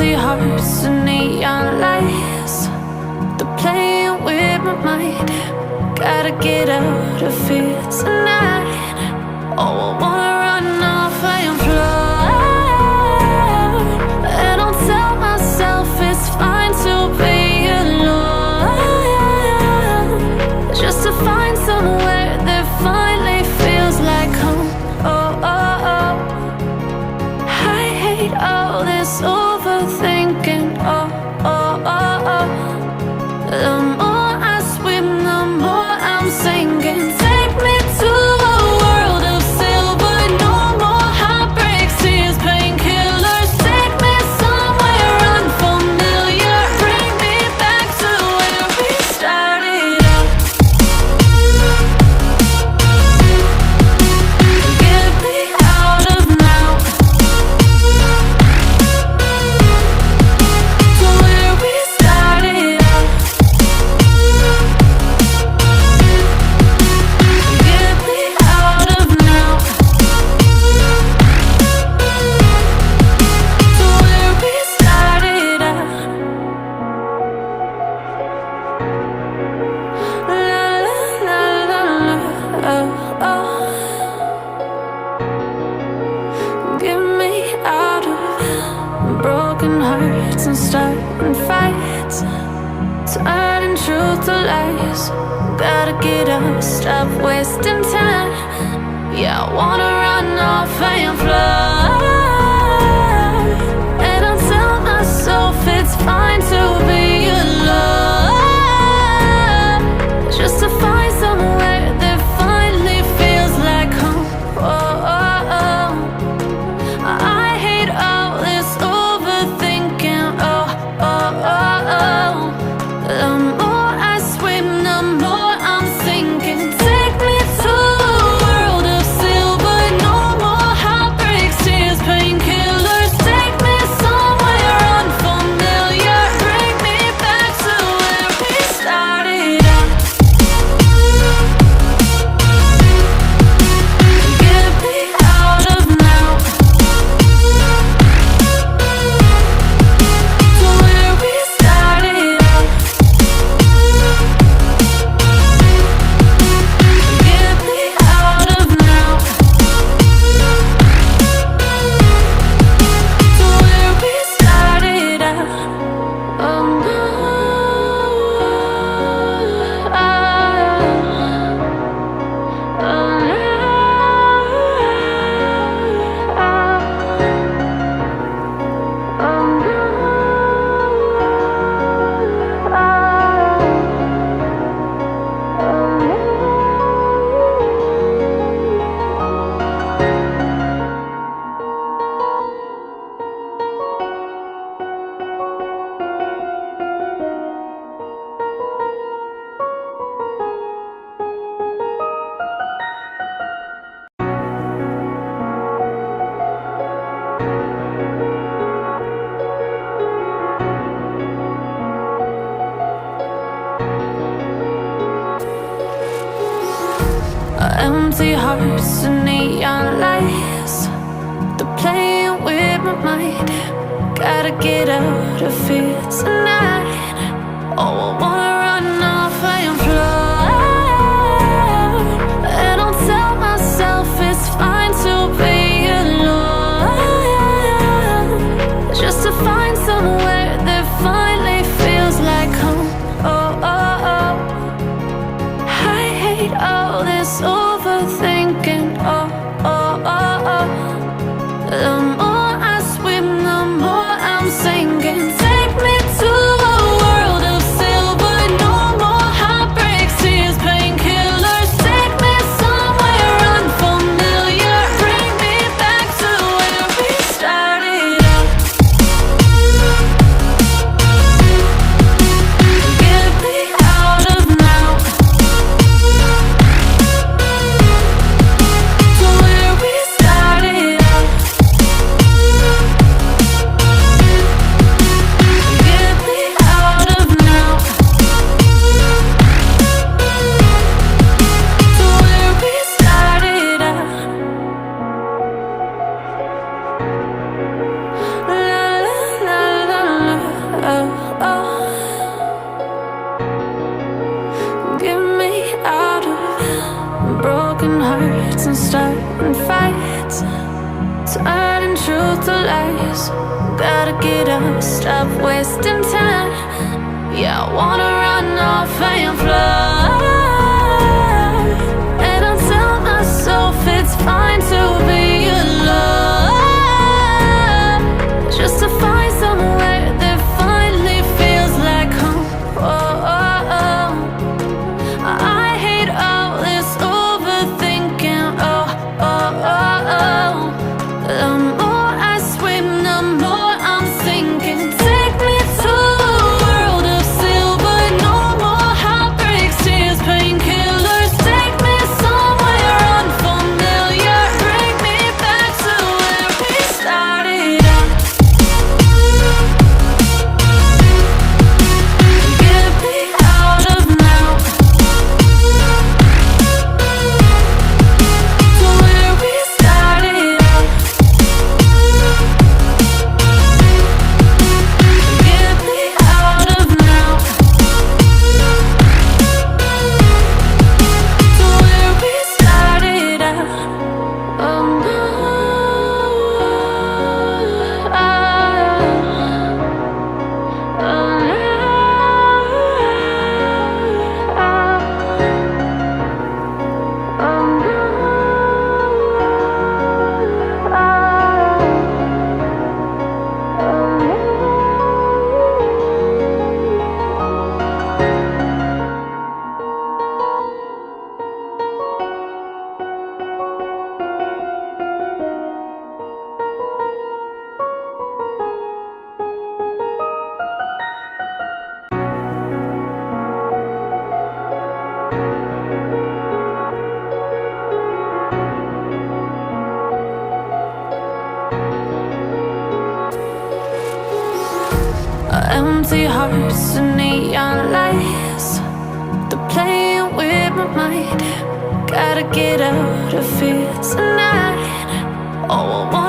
Empty hearts and neon lights, they're playing with my mind. Gotta get out of here tonight. Oh, I wanna run off and fly, and I'll tell myself it's fine to be alone, just to find somewhere that finally feels like home. Oh, oh, oh. I hate all this overthinking. Oh, oh, oh, oh. The more I swim, the more I'm sinking. Take me to a world of silver. No more heartbreaks, tears, painkillers. Take me somewhere unfamiliar. Bring me back to where we started out. Get me out of now, to where we started out. Get me out of now, to where we started out. La la la la la, oh, oh. Get me out of broken hearts and starting fights, turning truth to lies. Gotta get up, stop wasting time. Yeah, I wanna run off and fly, and I'll tell myself it's fine to be alone, just to find somewhere that finally feels like home. Oh, oh, oh. I hate all this overthinking. Oh, oh, oh, oh. The more I swim, the more I'm sinking. Take me to a world of silver. No more heartbreaks, tears, painkillers. Take me somewhere unfamiliar. Bring me back to where we started out. Get me out of now, to where we started out. Get me out of now, to where we started out. Oh no, empty hearts and neon lights, they're playing with my mind. Gotta get out of here tonight. Oh, I wanna run off and fly, and I'll tell myself it's fine to be alone, just to find somewhere that finally feels like home. Oh, oh, oh. I hate all this overthinking. Oh, oh, oh, oh. The more I swim, the more I'm sinking. Take me Get me out of broken hearts and starting fights, turning truth to lies. Gotta get up, stop wasting time. Yeah, I wanna run off and fly. And I tell myself it's fine to be alone, just to find somewhere that finally feels like home. I hate all this overthinking. The more I swim, the more I'm sinking. Take me to a world of silver, no more heartbreaks, tears, painkillers. Take me somewhere unfamiliar, bring me back to where we started out. Get me out of now, to where we started out. Get me out of now, to where we started out. Oh no, empty hearts and neon lights, they're playing with my mind. Gotta get out of here tonight. Oh, I want